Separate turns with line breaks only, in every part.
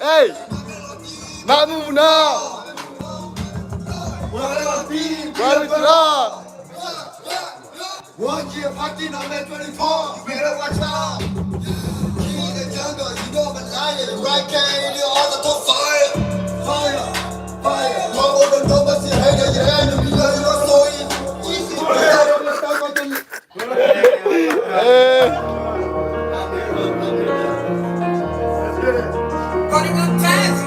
Hey, Mamu now. Watch your fucking on 24. You better watch out. King in the jungle, you know I'm a lion. Right hand, you all up on fire. Fire, fire. Come on, the numbers, you hate your enemy, you're so easy. Running up fast.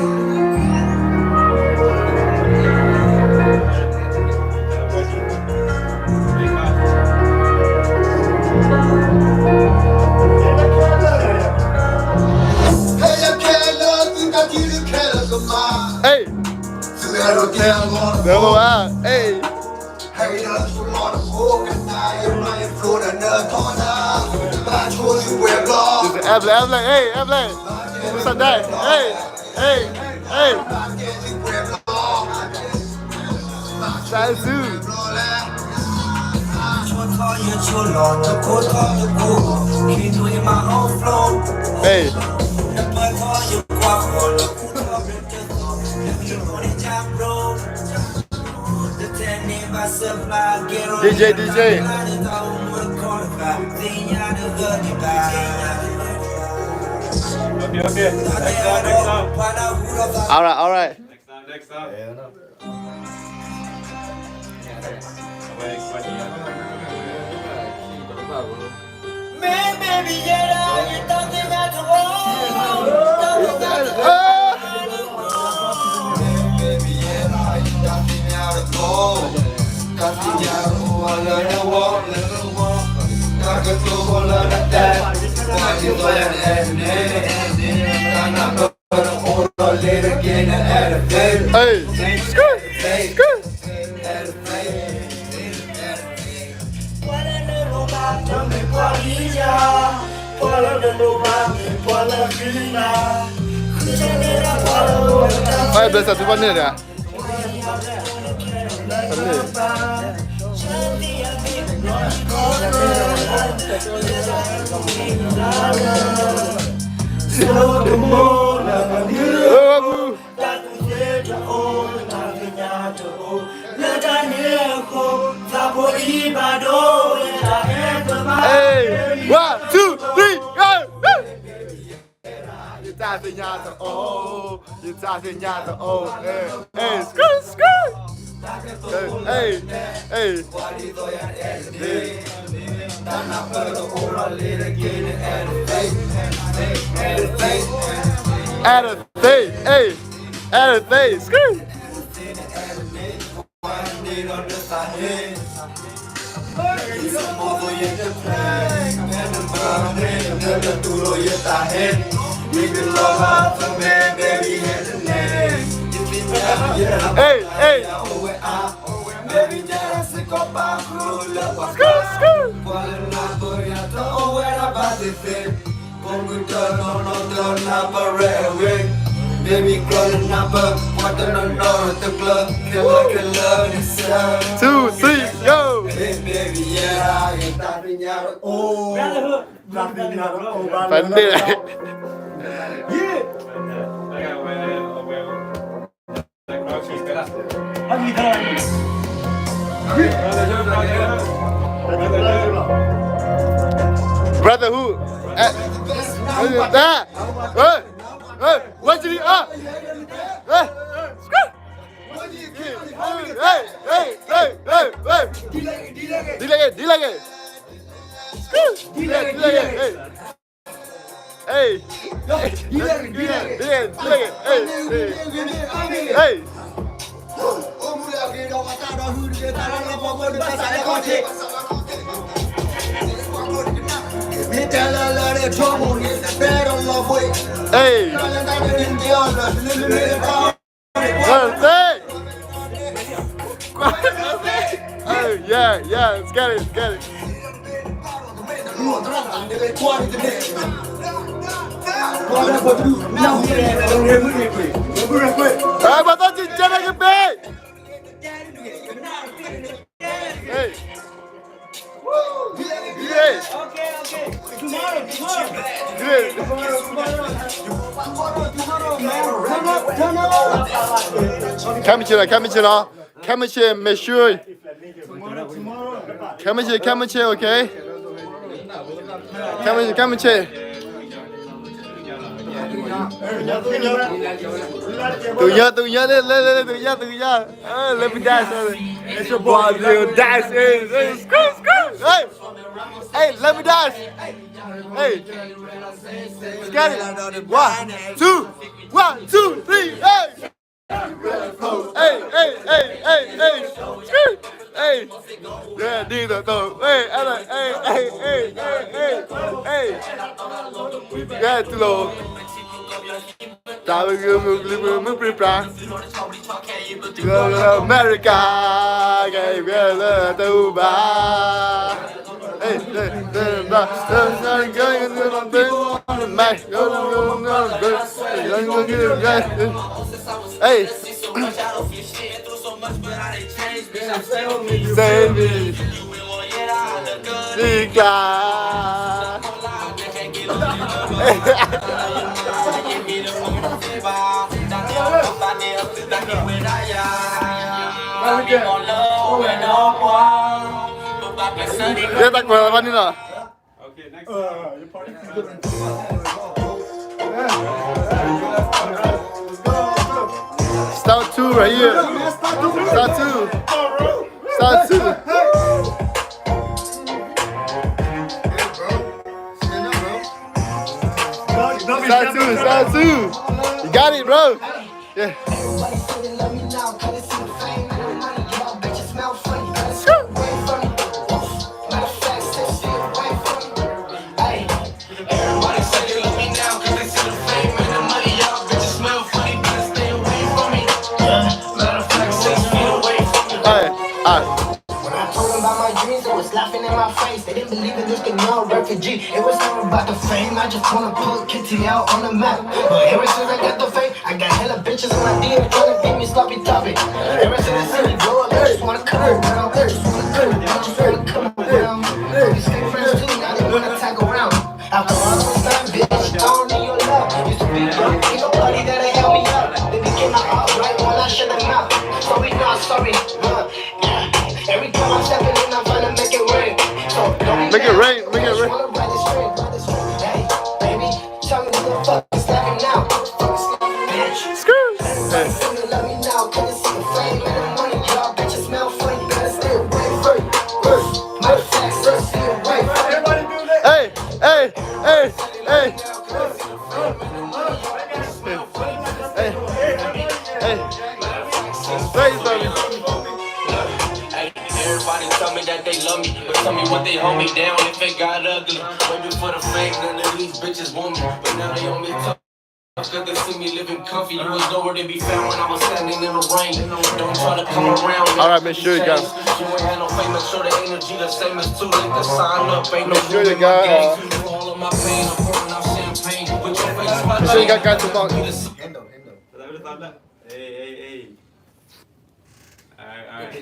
Hey, hello, hey. Hey, Evelyn, hey, Evelyn. What's up, Dad? Hey, hey, hey. Sazu. Hey. DJ. Okay. Next up. All right. Next up. Baby, you don't think I do. Hey, bless up, what is that? Hey, 1, 2, 3, go! You talking out oh, hey, skirt. Hey. Add a face, skirt. Hey. Baby girl, the number, what the club, killer, 2, 3, go! Hey, baby, yeah, you're tapping out. Oh, tapping out. Pandai. Yeah. Brother who? Hey, what did he Hey. Oh, yeah, let's get it. Hey.
Hey.
Tomorrow.
Good. Camera, make sure. Camera, okay? Camera. Tụi nhớ lên let me dance. It's your boy Lil Dance. Hey, let me dance. Hey, get it. 1, 2, 1, 2, 3. Hey. Hey. Yeah, đi rồi. Hey. Yeah, too low. America, hey, save me, dia tak kuat apa ni lah.
Okay, next.
Start 2 right here. Start 2. Start 2. Start 2. You got it, bro. Yeah.
Laughing in my face, they didn't believe in this thing, no refugee. It was never about the fame, I just wanna put Kitty out on the map. But ever since I got the fame, I got hella bitches in my DM trying to beat me sloppy toppy. Ever since I see me blow up, I just wanna cut her down. I just wanna cut her down, just wanna cut her down. We stay friends too, now they wanna tag around. After all this time, bitch, I don't need your love. Used to be broke, ain't nobody that'll help me out. They became my heart right when I shut them out. Sorry, not sorry, every time I'm stepping in, I'm trying to make it rain. So don't
Make it rain.
Hey, baby, tell me who the fuck is slapping now. Let me now, can you see the flame and the money? Y'all bitches smell funny, gotta stay away from it. My facts, let's stay away from it.
Hey. Say something.
Everybody tell me that they love me, but tell me what they hold me down if it got ugly. Way before the fame, none of these bitches want me, but now they on me tough. Cause they see me living comfy. You was nowhere to be found when I was standing in the rain. Don't try to come around.
Alright, make sure you got.
You ain't had no fame, make sure the energy the same as too late to sign up. Ain't no
Sure you got.
all of my pain, I'm pouring out champagne. With your face,
Make sure you got guys to talk.
Hey. Alright.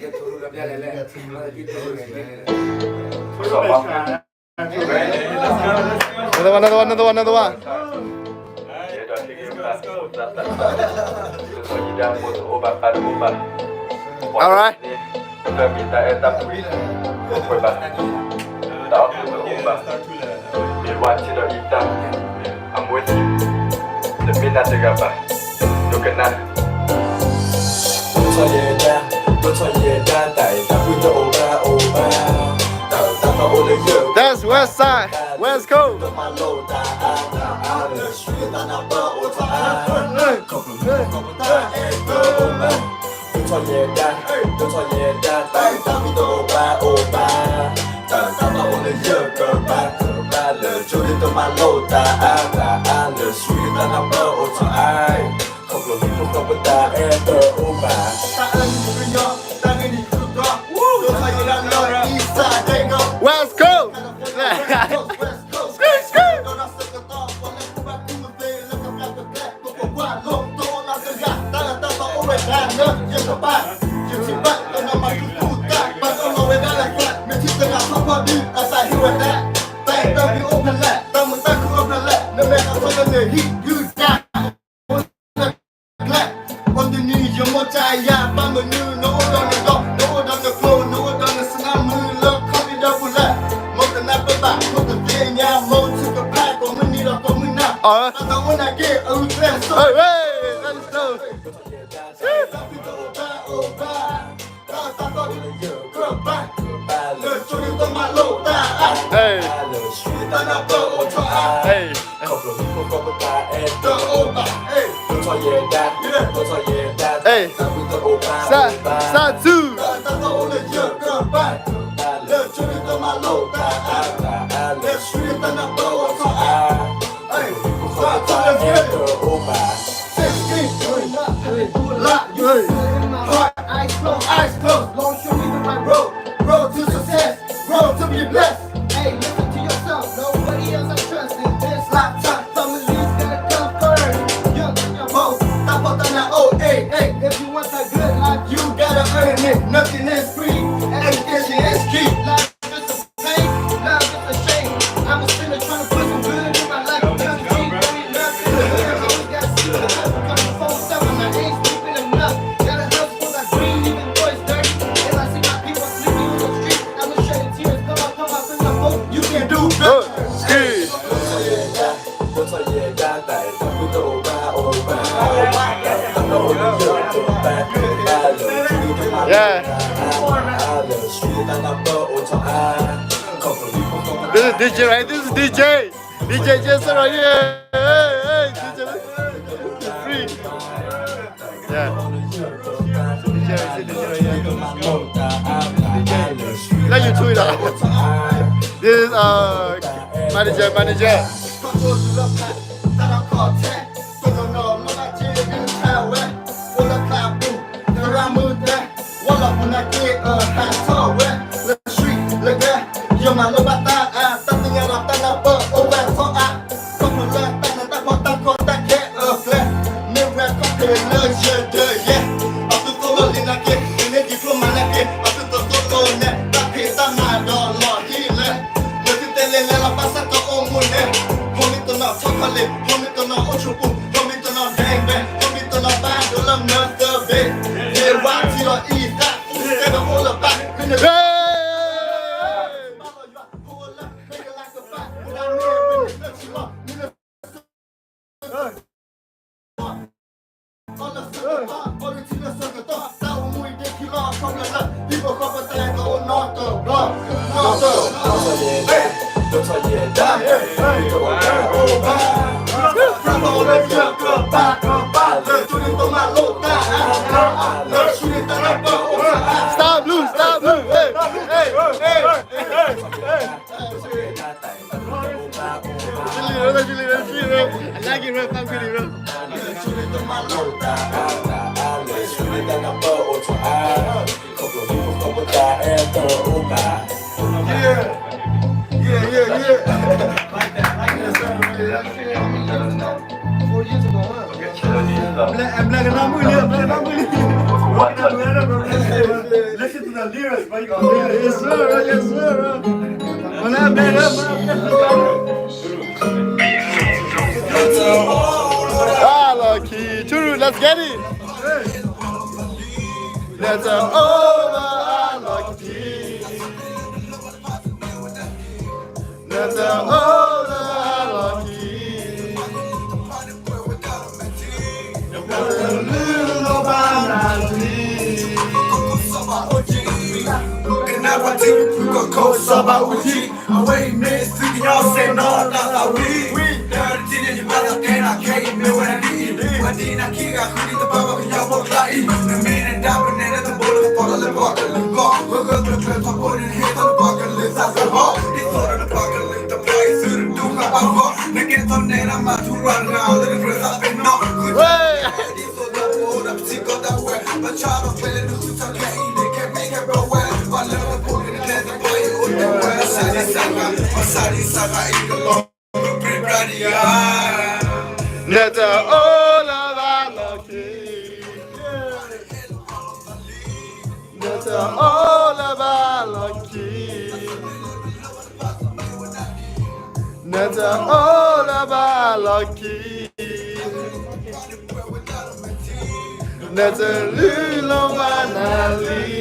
Another one. Alright.
I'm with you. Lebih nak tergabah. Lu kenal.
That's West Side. West Coast. West Coast.
Asal
love you open lap. Tamo tá com open lap. No matter what the heat you got. On the knees, your mochaya, bamba new, no one on the top, no one on the floor, no one on the slam, look, copy double lap. Most of the back, put the thing out, more to the pack, or we need a coming out. I don't want to get a class. Hey, let's go. Hey, hey, hey, satu. Eyes closed, Lord, show me the right road to success, road to be blessed. Hey, listen to yourself, nobody else I trust in this lifetime. Family's gonna come first. Young and your bold, stop on that old, hey. If you want that good life, you gotta earn it. Nothing is free, education is key. Life is a pain, love is a shame. I'm a sinner trying to put some good in my life. Nothing, nothing, always got to see the life. Coming 4-7, I ain't sleeping enough. Gotta hustle for that green, even though it's dirty. And I see my people sleeping on the street. I'ma shed the tears, come up in the boat. You can do better. Yeah. This is DJ, right? This is DJ. DJ Jason right here. Hey, DJ. Free. Yeah. DJ right here. Let you tweet out. This is manager. Stop blue. Hey. I like it, bro. Listen to the lyrics, bro. Yes, sir. Lucky. True, let's get it. Let's lucky. Let's lucky. That's all of our lucky. That's all of our lucky. Nata ola ba lucky Nata lulo ba nali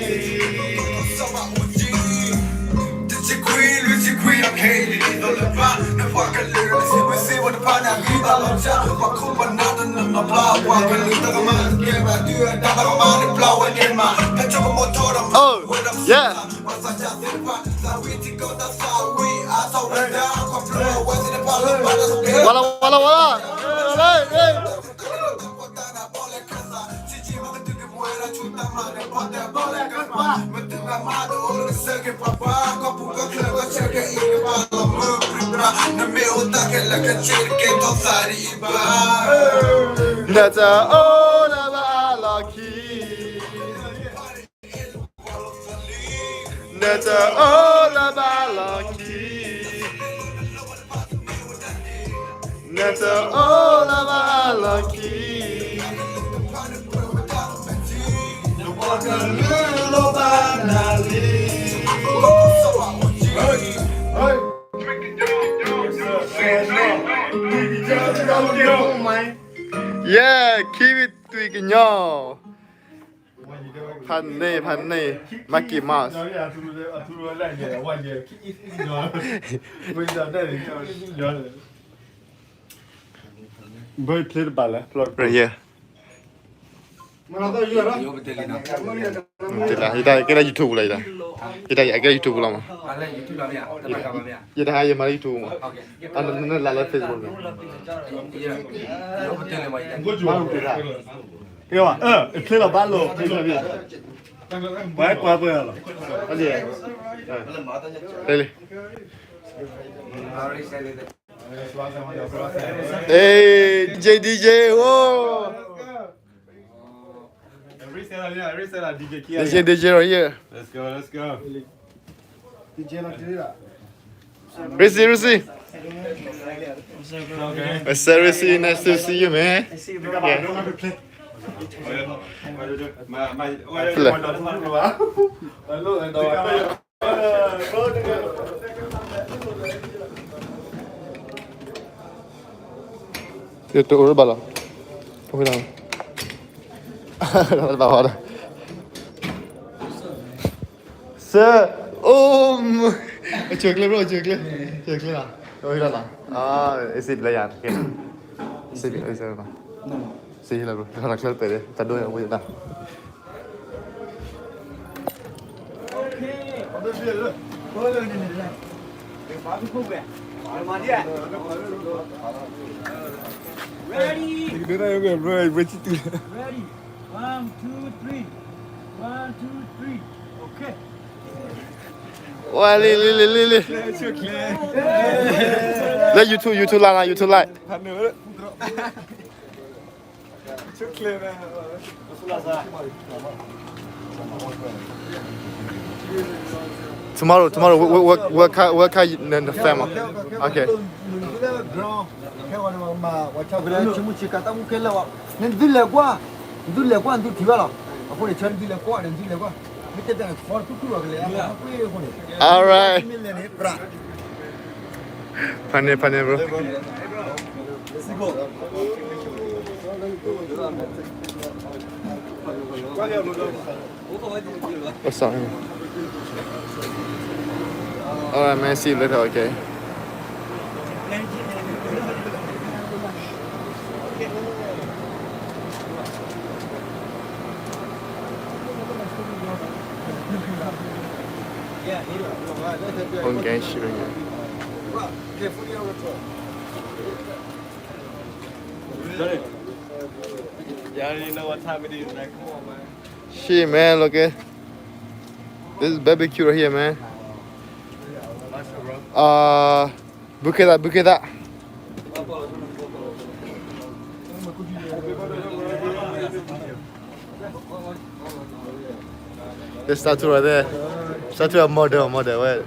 Oh, yeah. Wala, wala, wala. Hey, hey. Nata ola ba lucky Nata ola ba lucky Nata ola ba lucky Lulo ba nali Yeah, keep it tweaking y'all. Panne, panne, Mickey Mouse.
Boy play the ball, eh?
Right here. Kita kita YouTube lah kita. Kita YouTube lah mah. Kita hanya mari YouTube mah. Anda lala Facebook mah. Malu kita.
Iya, play the ball lo, play the ball. Baik, apa ya lo?
Aje. Lele. Hey, DJ, whoa.
Reset DJ Kia.
DJ right here.
Let's go.
Risi.
Okay.
Risi, nice to see you, man. Itu udah bala. Kau bilang. Bawah dah. Sir, coklat bro, coklat lah. Kau bilang lah. Isi belayan. Isi lah. Isi lah bro. Kalau coklat pede, tado yang boleh dah.
Ready?
Ready?
1, 2, 3. 1, 2, 3. Okay.
Wah, li. Let YouTube lah, YouTube like. Tomorrow, work out in the family. Okay. All right. Funny, bro. What's up? All right, man. See you later. Okay. On gang shit right here.
You already know what time it is, man. Come on, man.
Shit, man. Look at this is barbecue right here, man. Buke that. The statue right there. Statue of model. Where?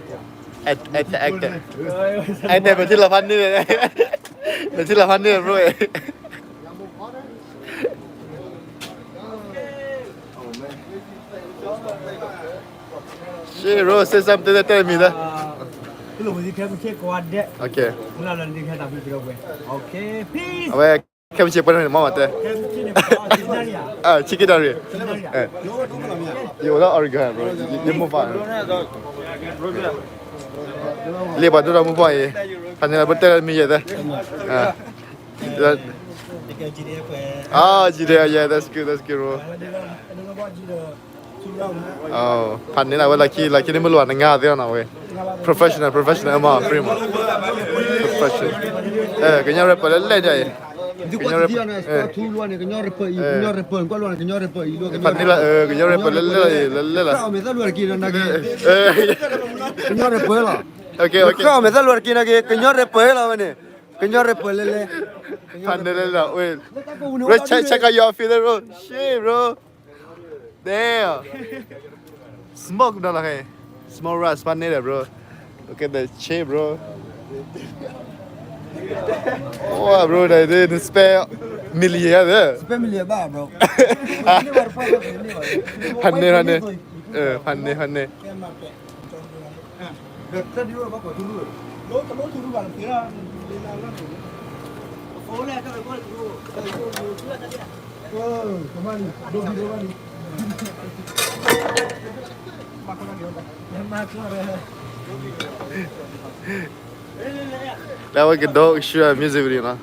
Actor. Betul lah funny. Betul lah funny, bro. Shit, bro, say something to tell me that.
Lu mesti kau kuat dek.
โอเค
Mula lalu dia tak boleh gue. Okay, peace.
เอาไว้แค่ไปเช็คเปิ้ลหน่อยมาว่าแต่ ชิคกี้พายดิอยู่แล้วออริกาโบรยิ่งมุ่งฟังเรียบร้อยตัวเรามุ่งฟังยี่พันธุ์อะไรบัตเตอร์มีเยอะเลยGTA yeah that's good bro พันธุ์นี้นะเวลาขี่นี่ไม่รู้ว่าง่ายเท่าไหร่เว้ย professional มาพรีม professional ก็ยัง rapper เล่นใจ
Itu kau dia na sport tu luar ni kenyor rapper kau luar kenyor rapper lu
พันธุ์นี้ละก็ยัง rapper เล่น
Kau mesti luar kira nak kenyor rapper lah
โอเค
Kau mesti luar kira nak kenyor rapper lah mana kenyor rapper lele
พันธุ์นี้ละเว้ย check out your feeling bro shit bro damn smoke นั่นแหละไง small rat พันธุ์นี้แหละ bro look at that shit bro oh bro they spare million there
Spend million bah bro
พันธุ์นี้พันธุ์
Tadi lu apa tu lu Lo kalau tu lu baru kira Oh le kalau gol tu Oh kemana Dogi
That was a dog show music video na